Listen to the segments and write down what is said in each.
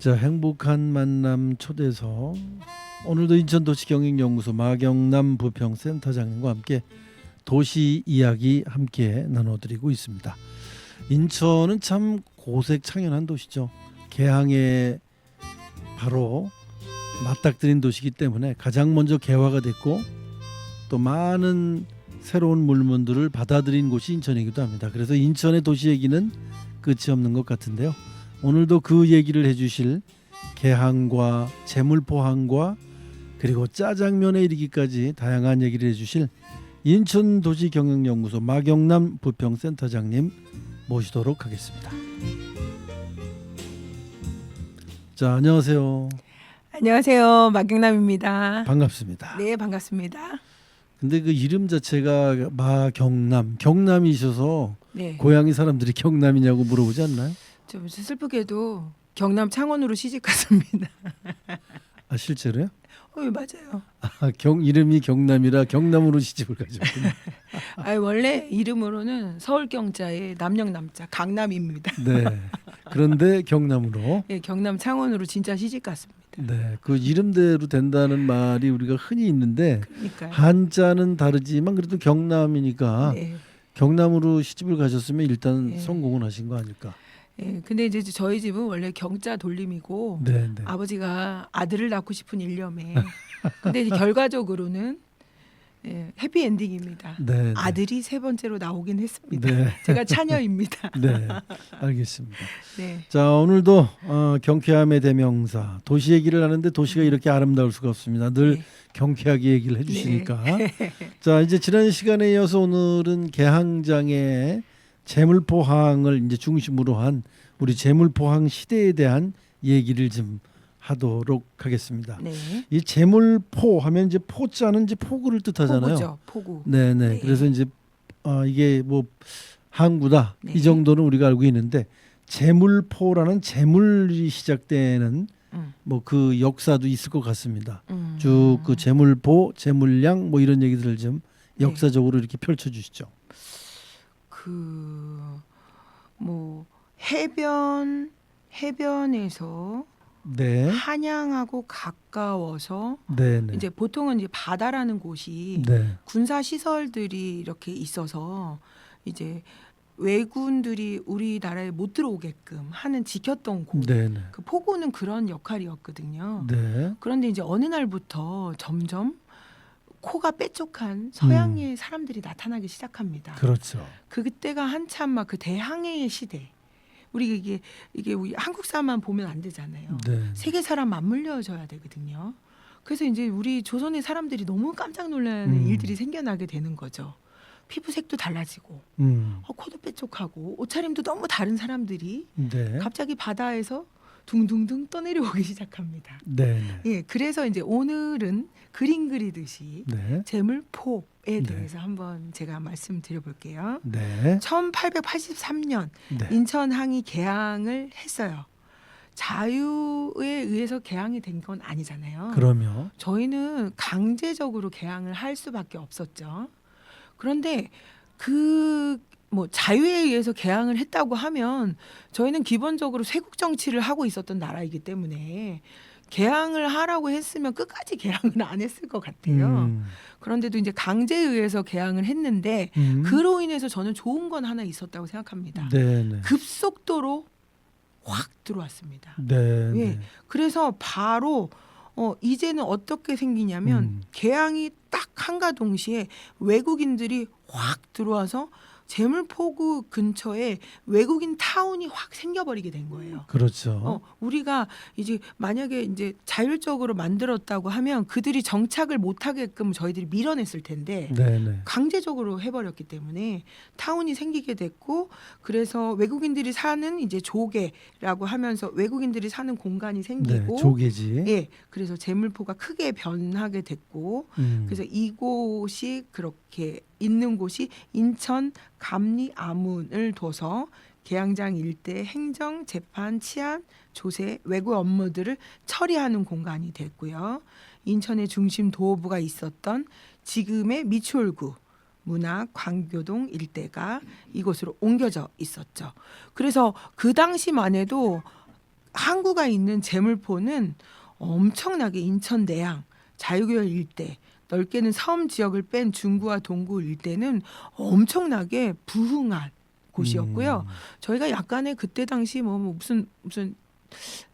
자, 행복한 만남 초대석. 오늘도 인천도시경영연구소 마경남 부평센터장님과 함께 도시 이야기 함께 나눠드리고 있습니다. 인천은 참 고색창연한 도시죠. 개항에 바로 맞닥뜨린 도시이기 때문에 가장 먼저 개화가 됐고 또 많은 새로운 물건들을 받아들인 곳이 인천이기도 합니다. 그래서 인천의 도시 얘기는 끝이 없는 것 같은데요. 오늘도 그 얘기를 해주실 개항과 재물포항과 그리고 짜장면에 이르기까지 다양한 얘기를 해주실 인천도시경영연구소 마경남 부평센터장님 모시도록 하겠습니다. 자, 안녕하세요. 안녕하세요. 마경남입니다. 반갑습니다. 네, 반갑습니다. 근데 그 이름 자체가 마경남, 경남이셔서 네, 고향이 사람들이 경남이냐고 물어보지 않나요? 좀 슬프게도 경남 창원으로 시집 갔습니다. 아, 실제로요? 맞아요. 아, 이름이 경남이라 경남으로 시집을 가셨군요. 원래 이름으로는 서울 경자의 남영 남자 강남입니다. 네. 그런데 경남으로. 네, 경남 창원으로 진짜 시집 갔습니다. 네. 그 이름대로 된다는 말이 우리가 흔히 있는데 그러니까요. 한자는 다르지만 그래도 경남이니까 네. 경남으로 시집을 가셨으면 일단 네. 성공은 하신 거 아닐까? 네, 근데 이제 저희 집은 원래 경자 돌림이고 네, 네. 아버지가 아들을 낳고 싶은 일념에 근데 이제 결과적으로는 해피엔딩입니다. 네, 네. 아들이 세 번째로 나오긴 했습니다. 네. 제가 차녀입니다. 네. 알겠습니다. 네. 자, 오늘도 경쾌함의 대명사 도시 얘기를 하는데 도시가 이렇게 아름다울 수가 없습니다. 늘 네. 경쾌하게 얘기를 해주시니까. 자, 이제 지난 시간에 이어서 오늘은 개항장의 재물포항을 이제 중심으로 한 우리 재물포항 시대에 대한 얘기를 좀 하도록 하겠습니다. 네. 이 재물포 하면 이제 포자는 이제 포구를 뜻하잖아요. 포구죠. 포구. 네네. 네. 그래서 이제 이게 뭐 항구다 네. 이 정도는 우리가 알고 있는데 재물포라는 재물이 시작되는 뭐 그 역사도 있을 것 같습니다. 쭉 그 재물포, 재물량 뭐 이런 얘기들을 좀 네. 역사적으로 이렇게 펼쳐주시죠. 뭐 해변에서 네, 한양하고 가까워서 네, 네, 이제 보통은 이제 바다라는 곳이 네, 군사 시설들이 이렇게 있어서 이제 왜군들이 우리나라에 못 들어오게끔 하는 지켰던 곳. 네, 네, 그 포구는 그런 역할이었거든요. 네, 그런데 이제 어느 날부터 점점 코가 뾰족한 서양의 사람들이 나타나기 시작합니다. 그렇죠. 그때가 한참 막 그 대항해의 시대. 우리 이게 우리 한국 사람만 보면 안 되잖아요. 네, 세계 사람 맞물려져야 되거든요. 그래서 이제 우리 조선의 사람들이 너무 깜짝 놀라는 일들이 생겨나게 되는 거죠. 피부색도 달라지고, 코도 뾰족하고, 옷차림도 너무 다른 사람들이 네, 갑자기 바다에서 둥둥둥 떠내려오기 시작합니다. 네, 네, 예, 그래서 이제 오늘은 그림 그리듯이 네, 재물포에 네. 대해서 한번 제가 말씀드려볼게요. 네, 1883년 네. 인천항이 개항을 했어요. 자유에 의해서 개항이 된 건 아니잖아요. 그러면 저희는 강제적으로 개항을 할 수밖에 없었죠. 그런데 그 뭐 자유에 의해서 개항을 했다고 하면 저희는 기본적으로 쇄국 정치를 하고 있었던 나라이기 때문에 개항을 하라고 했으면 끝까지 개항을 안 했을 것 같아요. 그런데도 이제 강제에 의해서 개항을 했는데 그로 인해서 저는 좋은 건 하나 있었다고 생각합니다. 네, 네, 급속도로 확 들어왔습니다. 네, 예. 네. 그래서 바로 이제는 어떻게 생기냐면 개항이 딱 한가 동시에 외국인들이 확 들어와서 재물포구 근처에 외국인 타운이 확 생겨버리게 된 거예요. 그렇죠. 우리가 이제 만약에 이제 자율적으로 만들었다고 하면 그들이 정착을 못하게끔 저희들이 밀어냈을 텐데 네, 네, 강제적으로 해버렸기 때문에 타운이 생기게 됐고 그래서 외국인들이 사는 이제 조개라고 하면서 외국인들이 사는 공간이 네, 생기고 조개지. 예, 그래서 재물포가 크게 변하게 됐고 그래서 이곳이 그렇게 있는 곳이 인천 감리 아문을 둬서 계양장 일대 행정, 재판, 치안, 조세, 외부 업무들을 처리하는 공간이 됐고요. 인천의 중심 도어부가 있었던 지금의 미추홀구 문학, 광교동 일대가 이곳으로 옮겨져 있었죠. 그래서 그 당시만 해도 항구가 있는 제물포는 엄청나게 인천 내양, 자유교열 일대, 넓게는 섬 지역을 뺀 중구와 동구 일대는 엄청나게 부흥한 곳이었고요. 저희가 약간의 그때 당시 뭐 무슨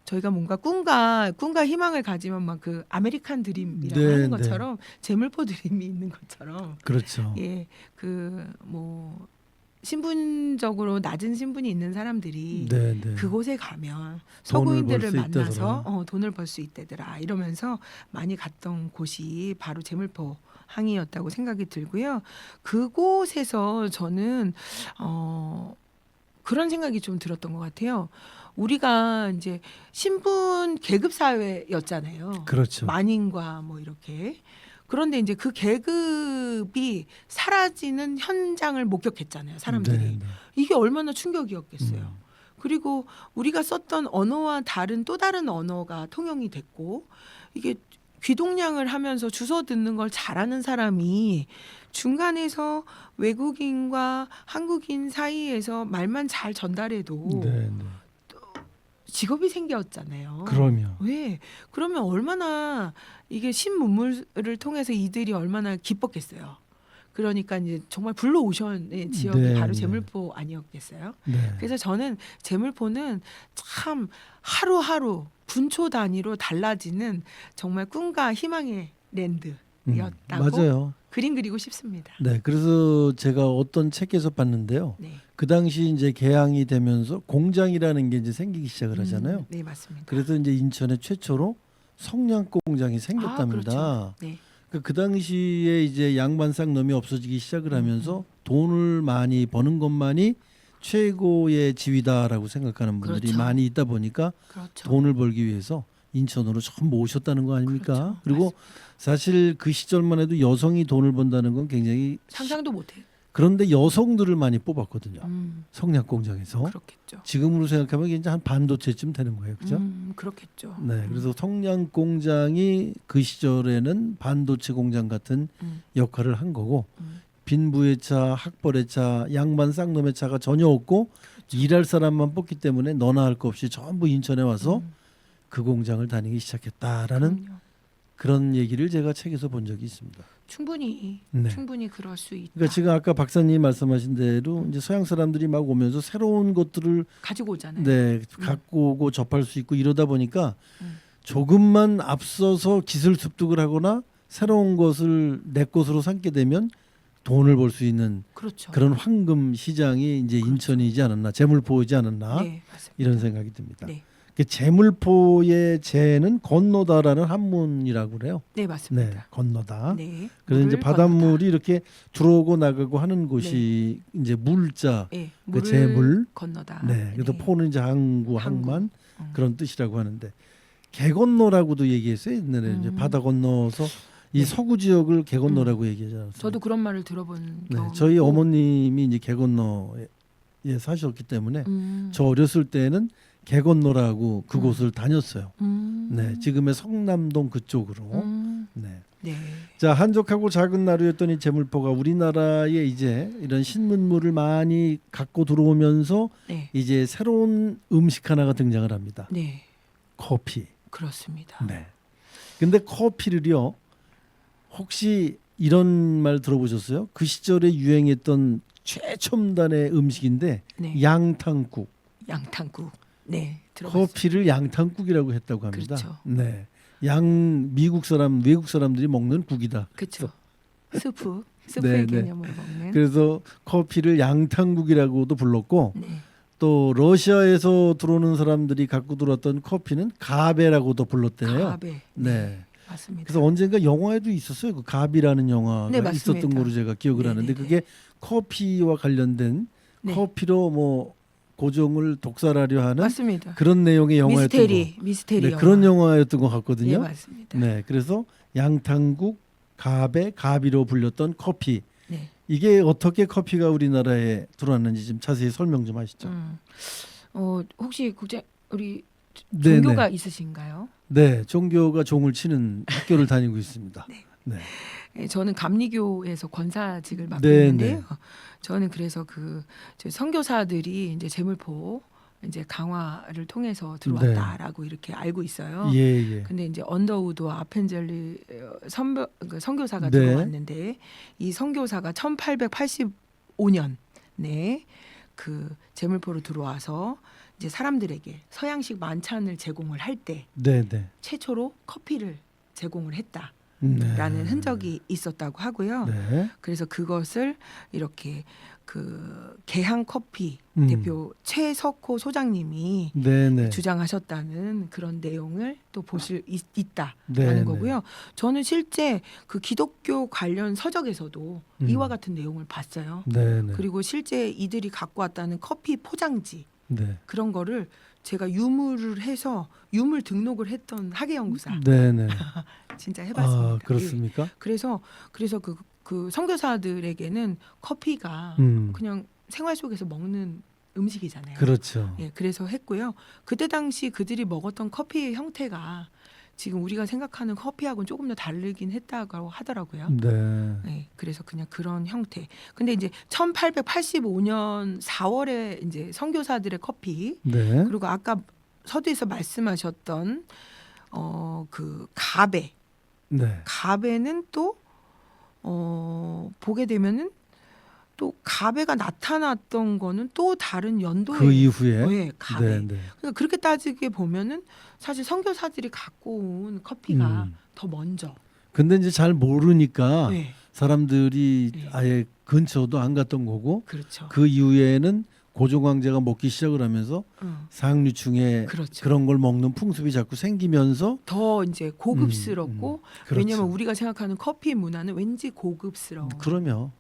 저희가 뭔가 꿈과 희망을 가지면 막 그 아메리칸 드림이라고 네, 하는 것처럼 제물포 드림이 있는 것처럼 그렇죠. 예, 그 뭐 신분적으로 낮은 신분이 있는 사람들이 네, 네. 그곳에 가면 돈을 벌 서구인들을 수 만나서 있다더라. 돈을 벌 수 있대더라 이러면서 많이 갔던 곳이 바로 제물포 항이었다고 생각이 들고요. 그곳에서 저는 그런 생각이 좀 들었던 것 같아요. 우리가 이제 신분 계급 사회였잖아요. 그렇죠. 만인과 뭐 이렇게. 그런데 이제 그 계급이 사라지는 현장을 목격했잖아요. 사람들이. 네, 네. 이게 얼마나 충격이었겠어요. 음. 그리고 우리가 썼던 언어와 다른 또 다른 언어가 통용이 됐고 이게 귀동냥을 하면서 주워 듣는 걸 잘하는 사람이 중간에서 외국인과 한국인 사이에서 말만 잘 전달해도 네, 네. 직업이 생겼잖아요. 그럼요. 왜? 그러면 얼마나 이게 신문물을 통해서 이들이 얼마나 기뻤겠어요. 그러니까 이제 정말 블루 오션의 지역이 네, 바로 네. 제물포 아니었겠어요? 네. 그래서 저는 제물포는 참 하루하루 분초 단위로 달라지는 정말 꿈과 희망의 랜드였다고 맞아요. 그림 그리고 싶습니다. 네, 그래서 제가 어떤 책에서 봤는데요. 네. 그 당시 이제 개항이 되면서 공장이라는 게 이제 생기기 시작을 하잖아요. 네, 맞습니다. 그래서 이제 인천에 최초로 성냥 공장이 생겼답니다. 그렇죠. 네. 그 당시에 이제 양반 쌍놈이 없어지기 시작을 하면서 돈을 많이 버는 것만이 최고의 지위다라고 생각하는 분들이 그렇죠. 많이 있다 보니까 그렇죠. 돈을 벌기 위해서 인천으로 전부 오셨다는 거 아닙니까? 그렇죠. 그리고 맞습니다. 사실 그 시절만 해도 여성이 돈을 번다는 건 굉장히 상상도 못해요. 그런데 여성들을 많이 뽑았거든요. 성냥 공장에서. 그렇겠죠. 지금으로 생각하면 이제 한 반도체쯤 되는 거예요. 그죠? 그렇겠죠. 네. 그래서 성냥 공장이 그 시절에는 반도체 공장 같은 음. 역할을 한 거고 음. 빈부의 차, 학벌의 차, 양반 쌍놈의 차가 전혀 없고 그렇죠. 일할 사람만 뽑기 때문에 너나 할 것 없이 전부 인천에 와서 음. 그 공장을 다니기 시작했다라는 그럼요. 그런 얘기를 제가 책에서 본 적이 있습니다. 충분히 네. 충분히 그럴 수 있다. 그러니까 지금 아까 박사님 말씀하신 대로 이제 서양 사람들이 막 오면서 새로운 것들을 가지고 오잖아요. 네, 갖고 오고 접할 수 있고 이러다 보니까 음. 조금만 앞서서 기술 습득을 하거나 새로운 것을 내 것으로 삼게 되면 돈을 벌 수 있는 그렇죠. 그런 황금 시장이 이제 그렇죠. 인천이지 않았나, 제물포이지 않았나 네, 맞습니다. 이런 생각이 듭니다. 네. 그 제물포의 제는 건너다라는 한문이라고 그래요. 네, 네, 맞습니다. 건너다. 네. 그래서 이제 물을 바닷물이 건너다. 이렇게 들어오고 나가고 하는 곳이 이제 물자, 네, 그 물을 제물. 건너다. 네, 그래서 포는 이제 항구, 항구. 항만 음. 그런 뜻이라고 하는데 개 건너라고도 얘기했어요. 옛날에 이제 바다 건너서 이 네. 서구 지역을 개 건너라고 얘기하지 않았어요. 저도 그런 말을 들어본 네, 경험이 저희 있고. 어머님이 이제 개 건너에 사셨기 때문에 음. 저 어렸을 때는 개 건너라고 그곳을 다녔어요. 네, 지금의 성남동 그쪽으로. 네. 네. 자, 한적하고 작은 나루였던 이 제물포가 우리나라에 이제 이런 신문물을 많이 갖고 들어오면서 네. 이제 새로운 음식 하나가 등장을 합니다. 네. 커피. 그렇습니다. 네. 근데 커피를요. 혹시 이런 말 들어보셨어요? 그 시절에 유행했던 최첨단의 음식인데 네. 양탕국. 양탕국. 네. 들어봤어요. 커피를 양탕국이라고 했다고 합니다. 그렇죠. 네. 외국 사람들이 먹는 국이다. 그렇죠. 스프의 네, 네. 개념으로 먹는. 그래서 커피를 양탕국이라고도 불렀고 네. 또 러시아에서 들어오는 사람들이 갖고 들어왔던 커피는 가베라고도 불렀대요. 가베. 네. 맞습니다. 그래서 언젠가 영화에도 있었어요. 그 가비라는 영화가 네, 맞습니다. 있었던 거로 제가 기억을 네, 하는데 네, 그게 커피와 관련된 네. 커피로 뭐 고종을 독살하려 하는 맞습니다. 그런 내용의 영화였던 미스테리 네, 영화. 그런 영화였던 것 같거든요. 네, 맞습니다. 네, 그래서 양탕국, 가비로 불렸던 커피. 네. 이게 어떻게 커피가 우리나라에 들어왔는지 좀 자세히 설명 좀 하시죠. 혹시 우리 네, 종교가 있으신가요? 네, 종교가 종을 치는 학교를 다니고 있습니다. 네. 네. 네, 저는 감리교에서 권사직을 맡고 네, 있는데요. 네. 저는 그래서 저희 선교사들이 이제 제물포 이제 강화를 통해서 들어왔다라고 이렇게 알고 있어요. 예, 예. 근데 이제 언더우드와 아펜젤리 선교사가 네. 들어왔는데 이 선교사가 1885년에 그 제물포로 들어와서 이제 사람들에게 서양식 만찬을 제공을 할 때 네, 네. 최초로 커피를 제공을 했다라는 네. 흔적이 있었다고 하고요. 네. 그래서 그것을 이렇게 그 개항 커피 대표 최석호 소장님이 네, 네. 주장하셨다는 그런 내용을 또 보실 있다라는 네, 거고요. 저는 실제 그 기독교 관련 서적에서도 이와 같은 내용을 봤어요. 네, 네. 그리고 실제 이들이 갖고 왔다는 커피 포장지 네. 그런 거를 제가 유물을 해서 유물 등록을 했던 학예연구사 네, 네. 진짜 해봤습니다. 아, 그렇습니까? 예. 그래서 그 선교사들에게는 커피가 그냥 생활 속에서 먹는 음식이잖아요. 그렇죠. 예, 그래서 했고요. 그때 당시 그들이 먹었던 커피의 형태가 지금 우리가 생각하는 커피하고는 조금 더 다르긴 했다고 하더라고요. 네. 네, 그래서 그냥 그런 형태. 근데 이제 1885년 4월에 이제 선교사들의 커피 네. 그리고 아까 서두에서 말씀하셨던 그 가베. 네. 가베는 또 보게 되면은 또 가베가 나타났던 거는 또 다른 연도에 그 이후에 네, 가베. 네, 네. 그러니까 그렇게 따지게 보면은 사실 선교사들이 갖고 온 커피가 더 먼저. 근데 이제 잘 모르니까 네, 사람들이 네. 아예 근처도 안 갔던 거고 그렇죠. 그 이후에는 고종 황제가 먹기 시작을 하면서 상류층에 그렇죠. 그런 걸 먹는 풍습이 자꾸 생기면서 더 이제 고급스럽고 그렇죠. 왜냐하면 우리가 생각하는 커피 문화는 왠지 고급스러움을 그러면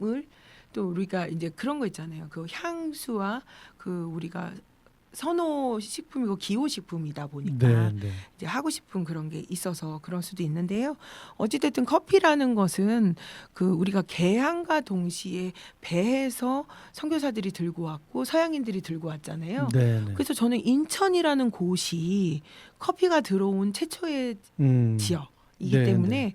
또 우리가 이제 그런 거 있잖아요. 그 향수와 그 우리가 선호 식품이고 기호 식품이다 보니까 네, 네. 이제 하고 싶은 그런 게 있어서 그럴 수도 있는데요. 어찌됐든 커피라는 것은 그 우리가 개항과 동시에 배에서 선교사들이 들고 왔고 서양인들이 들고 왔잖아요. 네, 네. 그래서 저는 인천이라는 곳이 커피가 들어온 최초의 지역이기 네, 때문에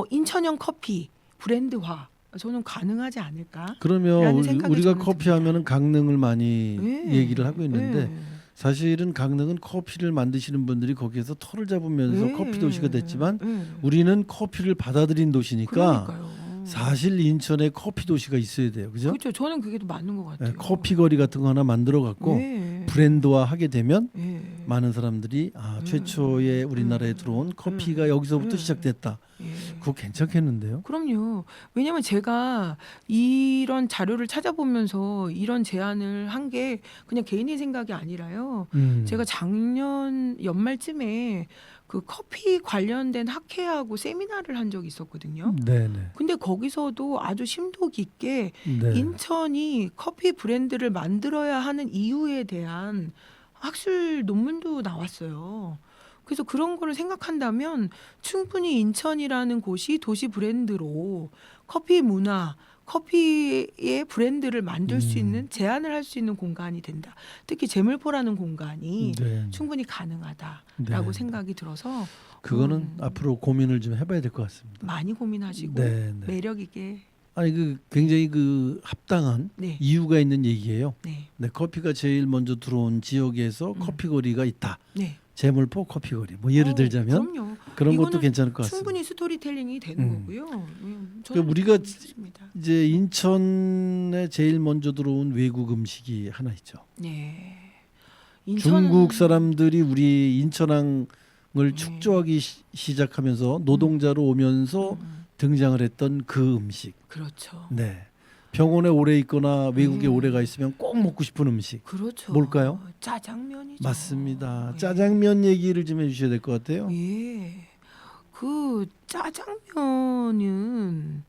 인천형 커피 브랜드화 저는 가능하지 않을까? 그러면 라는 생각이 우리가 저는 커피 듭니다. 하면은 강릉을 많이 네. 얘기를 하고 있는데 네. 사실은 강릉은 커피를 만드시는 분들이 거기에서 털을 잡으면서 네. 커피 도시가 됐지만 네. 우리는 커피를 받아들인 도시니까 그러니까요. 사실 인천에 커피 도시가 있어야 돼요. 그죠? 그렇죠. 저는 그게 더 맞는 것 같아요. 네, 커피 거리 같은 거 하나 만들어 갖고 네. 브랜드화 하게 되면 네. 많은 사람들이 최초에 우리나라에 들어온 커피가 여기서부터 시작됐다. 예. 그거 괜찮겠는데요? 그럼요. 왜냐하면 제가 이런 자료를 찾아보면서 이런 제안을 한 게 그냥 개인의 생각이 아니라요. 제가 작년 연말쯤에 그 커피 관련된 학회하고 세미나를 한 적이 있었거든요. 네네. 근데 거기서도 아주 심도 깊게 네. 인천이 커피 브랜드를 만들어야 하는 이유에 대한 학술 논문도 나왔어요. 그래서 그런 거를 생각한다면 충분히 인천이라는 곳이 도시 브랜드로 커피 문화, 커피의 브랜드를 만들 수 있는 제안을 할 수 있는 공간이 된다. 특히 제물포라는 공간이 네. 충분히 가능하다라고 네. 생각이 들어서 그거는 앞으로 고민을 좀 해봐야 될 것 같습니다. 많이 고민하시고 네, 네. 매력 있게 아니 그 굉장히 그 합당한 네. 이유가 있는 얘기예요. 네. 네, 커피가 제일 먼저 들어온 지역에서 커피 거리가 있다. 네. 제물포 커피 거리. 뭐 예를 들자면 그럼요. 그런 것도 이거는 괜찮을 것 같습니다. 충분히 스토리텔링이 되는 거고요. 그러니까 우리가 좋습니다. 이제 인천에 제일 먼저 들어온 외국 음식이 하나 있죠. 네. 중국 사람들이 우리 인천항을 네. 축조하기 시작하면서 노동자로 오면서 등장을 했던 그 음식. 그렇죠. 네. 병원에 오래 있거나 외국에 네. 오래 가 있으면 꼭 먹고 싶은 음식. 그렇죠. 뭘까요? 짜장면이죠. 맞습니다. 예. 짜장면 얘기를 좀 해주셔야 될 것 같아요. 예. 그 짜장면은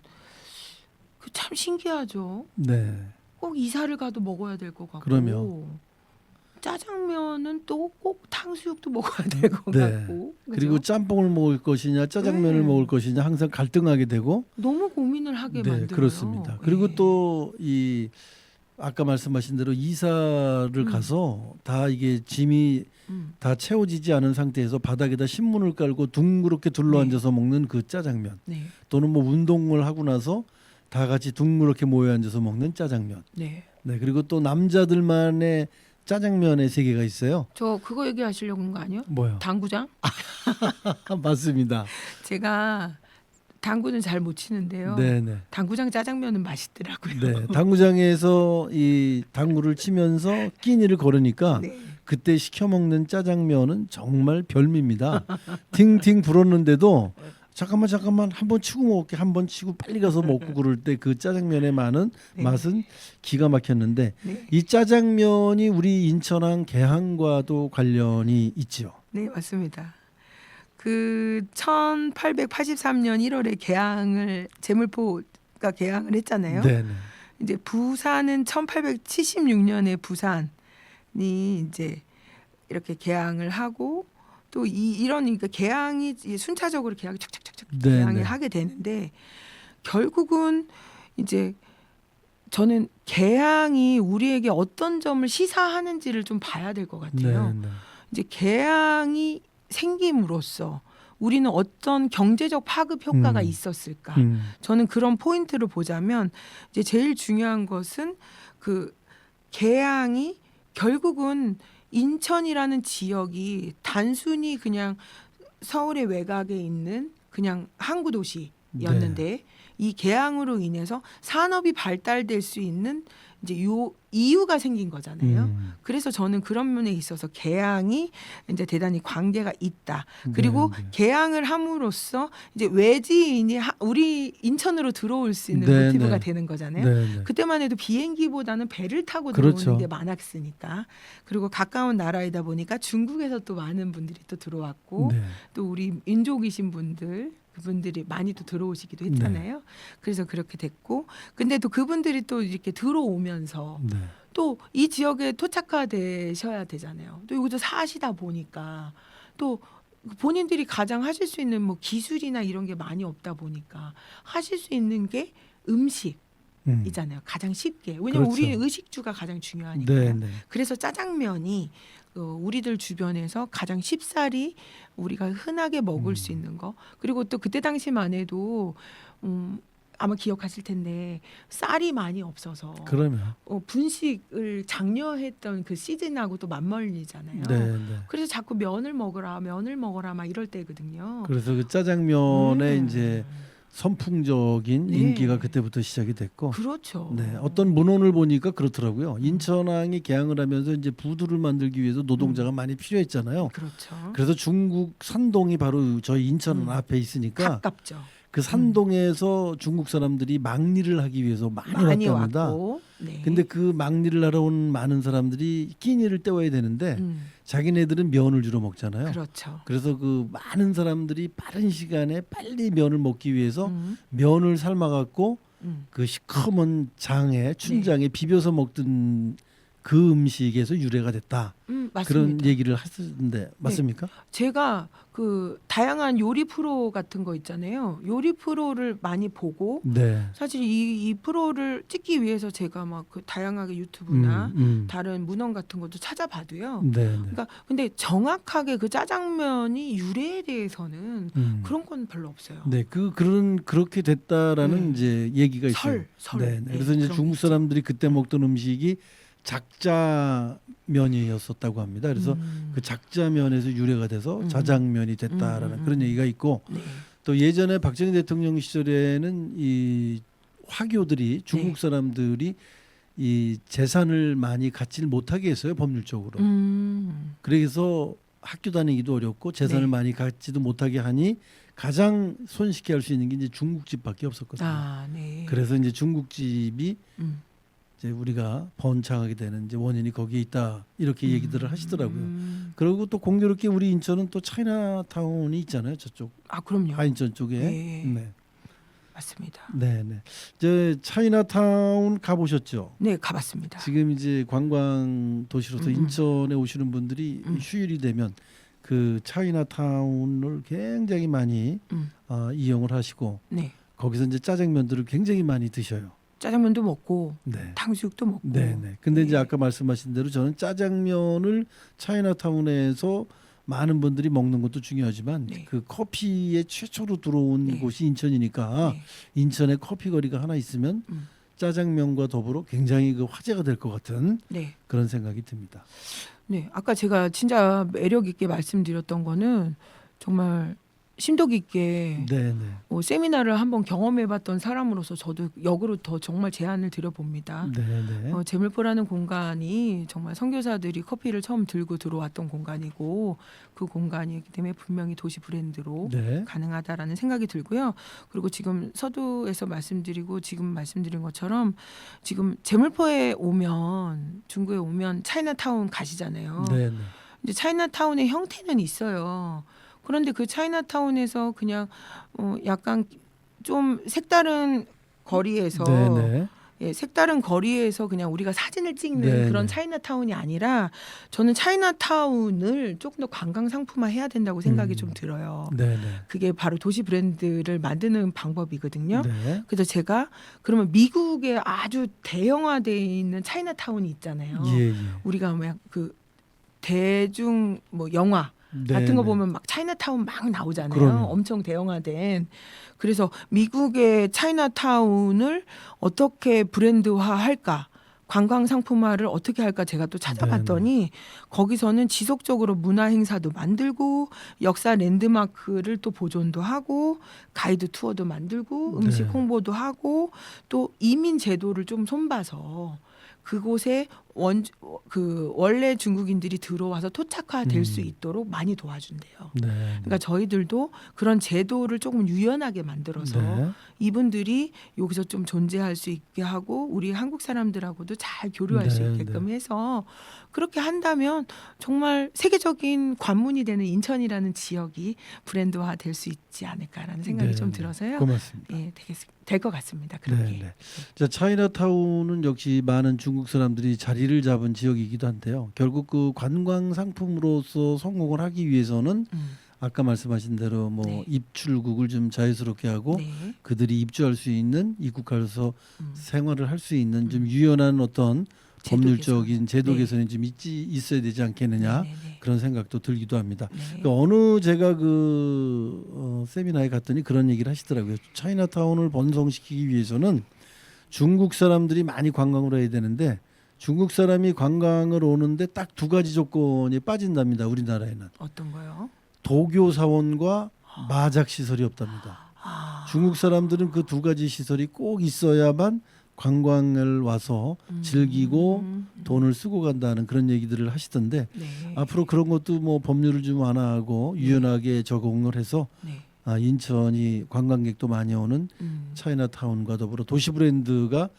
그 참 신기하죠. 네. 꼭 이사를 가도 먹어야 될 것 같고. 그럼요. 짜장면은 또 꼭 탕수육도 먹어야 될 것 네. 같고. 그죠? 그리고 짬뽕을 먹을 것이냐 짜장면을 네. 먹을 것이냐 항상 갈등하게 되고. 너무 고민을 하게 네, 만들어요. 그렇습니다. 그리고 예. 또 이 아까 말씀하신 대로 이사를 가서 다 이게 짐이 다 채워지지 않은 상태에서 바닥에다 신문을 깔고 둥그렇게 둘러앉아서 먹는 그 짜장면. 네. 또는 뭐 운동을 하고 나서 다 같이 둥그렇게 모여 앉아서 먹는 짜장면. 네. 네, 그리고 또 남자들만의 짜장면의 세계가 있어요. 저 그거 얘기하시려고 한 거 아니에요? 뭐요? 당구장? 맞습니다. 제가 당구는 잘 못 치는데요. 네네. 당구장 짜장면은 맛있더라고요. 네, 당구장에서 이 당구를 치면서 끼니를 걸으니까 네. 그때 시켜 먹는 짜장면은 정말 별미입니다. 팅팅 불었는데도 잠깐만 한번 치고 먹을게, 한번 치고 빨리 가서 먹고 그럴 때 그 짜장면의 많은 네. 맛은 기가 막혔는데 네. 이 짜장면이 우리 인천항 개항과도 관련이 있죠. 네, 맞습니다. 그 1883년 1월에 개항을 제물포가 개항을 했잖아요. 네네. 이제 부산은 1876년에 부산이 이제 이렇게 개항을 하고 또 이런 그러니까 개항이 순차적으로 개항이 착착착착 네네. 개항을 하게 되는데 결국은 이제 저는 개항이 우리에게 어떤 점을 시사하는지를 좀 봐야 될 것 같아요. 네네. 이제 개항이 생김으로써 우리는 어떤 경제적 파급 효과가 있었을까? 저는 그런 포인트를 보자면 이제 제일 중요한 것은 그 개항이 결국은 인천이라는 지역이 단순히 그냥 서울의 외곽에 있는 그냥 항구 도시였는데 네. 이 개항으로 인해서 산업이 발달될 수 있는 이제 요 이유가 생긴 거잖아요. 그래서 저는 그런 면에 있어서 개항이 이제 대단히 관계가 있다. 그리고 네. 개항을 함으로써 이제 외지인이 우리 인천으로 들어올 수 있는 네, 모티브가 네. 되는 거잖아요. 네네. 그때만 해도 비행기보다는 배를 타고 그렇죠. 들어오는 게 많았으니까. 그리고 가까운 나라이다 보니까 중국에서 또 많은 분들이 또 들어왔고 네. 또 우리 민족이신 분들 그분들이 많이 또 들어오시기도 했잖아요. 그래서 그렇게 됐고 근데 또 그분들이 또 이렇게 들어오면서 네. 또 이 지역에 토착화되셔야 되잖아요. 또 여기서 사시다 보니까 또 본인들이 가장 하실 수 있는 뭐 기술이나 이런 게 많이 없다 보니까 하실 수 있는 게 음식이잖아요. 가장 쉽게. 왜냐면 그렇죠. 우리는 의식주가 가장 중요하니까. 네네. 그래서 짜장면이 우리들 주변에서 가장 쉽사리 우리가 흔하게 먹을 수 있는 거. 그리고 또 그때 당시만 해도 아마 기억하실 텐데 쌀이 많이 없어서 그러면 분식을 장려했던 그 시즌하고 또 맞물리잖아요. 네네. 그래서 자꾸 면을 먹어라 막 이럴 때거든요. 그래서 그 짜장면의 음. 이제 선풍적인 네. 인기가 그때부터 시작이 됐고, 그렇죠. 네, 어떤 문헌을 보니까 그렇더라고요. 인천항이 개항을 하면서 이제 부두를 만들기 위해서 노동자가 많이 필요했잖아요. 그렇죠. 그래서 중국 산동이 바로 저희 인천 앞에 있으니까 가깝죠. 그 산동에서 중국 사람들이 막리를 하기 위해서 많이 왔답니다. 왔고. 네. 근데 그 막리를 하러 온 많은 사람들이 끼니를 때워야 되는데 자기네들은 면을 주로 먹잖아요. 그렇죠. 그래서 그 많은 사람들이 빠른 시간에 빨리 면을 먹기 위해서 음. 면을 삶아갖고 그 시커먼 장에 춘장에 비벼서 먹던 그 음식에서 유래가 됐다. 맞습니다. 그런 얘기를 하시는데 맞습니까? 제가 그 다양한 요리 프로 같은 거 있잖아요. 요리 프로를 많이 보고 네. 사실 이 프로를 찍기 위해서 제가 막 그 다양하게 유튜브나 다른 문헌 같은 것도 찾아봐도요. 네. 그러니까 근데 정확하게 그 짜장면이 유래에 대해서는 그런 건 별로 없어요. 네, 그렇게 됐다라는 이제 얘기가 있어요. 설. 네, 네. 그래서 이제 중국 사람들이 그때 먹던 음식이 작자면이었었다고 합니다. 그래서 그 작자면에서 유래가 돼서 자장면이 됐다라는 그런 얘기가 있고 네. 또 예전에 박정희 대통령 시절에는 이 화교들이 중국 사람들이 이 재산을 많이 갖지를 못하게 했어요, 법률적으로. 그래서 학교 다니기도 어렵고 재산을 네. 많이 갖지도 못하게 하니 가장 손쉽게 할 수 있는 게 이제 중국집밖에 없었거든요. 아, 네. 그래서 이제 중국집이 음. 이제 우리가 번창하게 되는 이제 원인이 거기에 있다 이렇게 얘기들을 하시더라고요. 그리고 또 공교롭게 우리 인천은 또 차이나타운이 있잖아요, 저쪽 아, 그럼요. 하인천 쪽에. 네. 네, 맞습니다. 네, 네. 이제 차이나타운 가보셨죠? 네, 가봤습니다. 지금 이제 관광 도시로서 인천에 오시는 분들이 휴일이 되면 그 차이나타운을 굉장히 많이 이용을 하시고 네. 거기서 이제 짜장면들을 굉장히 많이 드셔요. 짜장면도 먹고 네. 탕수육도 먹고. 네, 네. 근데 네. 이제 아까 말씀하신 대로 저는 짜장면을 차이나타운에서 많은 분들이 먹는 것도 중요하지만 네. 그 커피에 최초로 들어온 네. 곳이 인천이니까 네. 인천에 커피 거리가 하나 있으면 짜장면과 더불어 굉장히 그 화제가 될 것 같은 네. 그런 생각이 듭니다. 네. 아까 제가 진짜 매력 있게 말씀드렸던 거는 정말 심도 깊게 네, 네. 세미나를 한번 경험해봤던 사람으로서 저도 역으로 더 정말 제안을 드려봅니다. 네, 네. 재물포라는 공간이 정말 선교사들이 커피를 처음 들고 들어왔던 공간이고 그 공간이기 때문에 분명히 도시 브랜드로 네. 가능하다라는 생각이 들고요. 그리고 지금 서두에서 말씀드리고 지금 말씀드린 것처럼 지금 재물포에 오면 중구에 오면 차이나타운 가시잖아요. 네, 네. 이제 차이나타운의 형태는 있어요. 그런데 그 차이나타운에서 그냥 약간 좀 색다른 거리에서 네, 네. 예, 색다른 거리에서 그냥 우리가 사진을 찍는 네, 그런 네. 차이나타운이 아니라 저는 차이나타운을 조금 더 관광 상품화 해야 된다고 생각이 좀 들어요. 네, 네. 그게 바로 도시 브랜드를 만드는 방법이거든요. 네. 그래서 제가 그러면 미국에 아주 대형화되어 있는 차이나타운이 있잖아요. 예, 예. 우리가 그 대중 영화 네, 같은 거 네. 보면 막 차이나타운 막 나오잖아요. 그럼요. 엄청 대형화된. 그래서 미국의 차이나타운을 어떻게 브랜드화할까? 관광 상품화를 어떻게 할까 제가 또 찾아봤더니 거기서는 지속적으로 문화 행사도 만들고 역사 랜드마크를 또 보존도 하고 가이드 투어도 만들고 음식 네. 홍보도 하고 또 이민 제도를 좀 손봐서 그곳에 원래 중국인들이 들어와서 토착화될 수 있도록 많이 도와준대요. 네. 그러니까 저희들도 그런 제도를 조금 유연하게 만들어서 네. 이분들이 여기서 좀 존재할 수 있게 하고 우리 한국 사람들하고도 잘 교류할 수 네, 있게끔 해서 그렇게 한다면 정말 세계적인 관문이 되는 인천이라는 지역이 브랜드화 될 수 있지 않을까라는 생각이 네, 좀 네. 들어서요. 고맙습니다. 예, 될 것 같습니다. 그렇게. 네, 네. 자, 차이나타운은 역시 많은 중국 사람들이 자리를 잡은 지역이기도 한데요. 결국 그 관광 상품으로서 성공을 하기 위해서는 아까 말씀하신 대로 뭐 네. 입출국을 좀 자유스럽게 하고 네. 그들이 입주할 수 있는 입국해서 음. 생활을 할 수 있는 좀 유연한 어떤 제도 법률적인 제도 네. 개선이 좀 있어야 되지 않겠느냐 네, 네, 네. 그런 생각도 들기도 합니다. 네. 그러니까 어느 제가 세미나에 갔더니 그런 얘기를 하시더라고요. 차이나타운을 번성시키기 위해서는 중국 사람들이 많이 관광을 해야 되는데 중국 사람이 관광을 오는데 딱 두 가지 조건이 빠진답니다. 우리나라에는 어떤 거요? 도교 사원과 마작 시설이 없답니다. 중국 사람들은 그 두 가지 시설이 꼭 있어야만 관광을 와서 즐기고 돈을 쓰고 간다는 그런 얘기들을 하시던데 네. 앞으로 그런 것도 뭐 법률을 좀 완화하고 유연하게 적용을 해서 네. 인천이 관광객도 많이 오는 차이나타운과 더불어 도시 브랜드가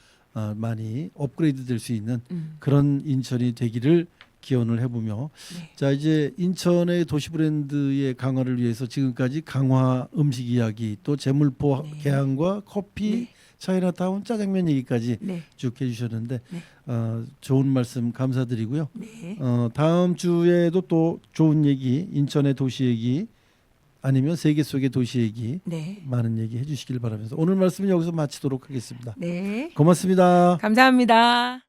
많이 업그레이드 될 수 있는 그런 인천이 되기를 기원을 해보며 네. 자 이제 인천의 도시 브랜드의 강화를 위해서 지금까지 강화 음식 이야기 또 재물포 네. 개항과 커피 네. 차이나타운 짜장면 얘기까지 네. 쭉 해주셨는데 네. 좋은 말씀 감사드리고요. 네. 다음 주에도 또 좋은 얘기 인천의 도시 얘기 아니면 세계 속의 도시 얘기 네. 많은 얘기 해주시길 바라면서 오늘 말씀은 여기서 마치도록 하겠습니다. 네. 고맙습니다. 감사합니다.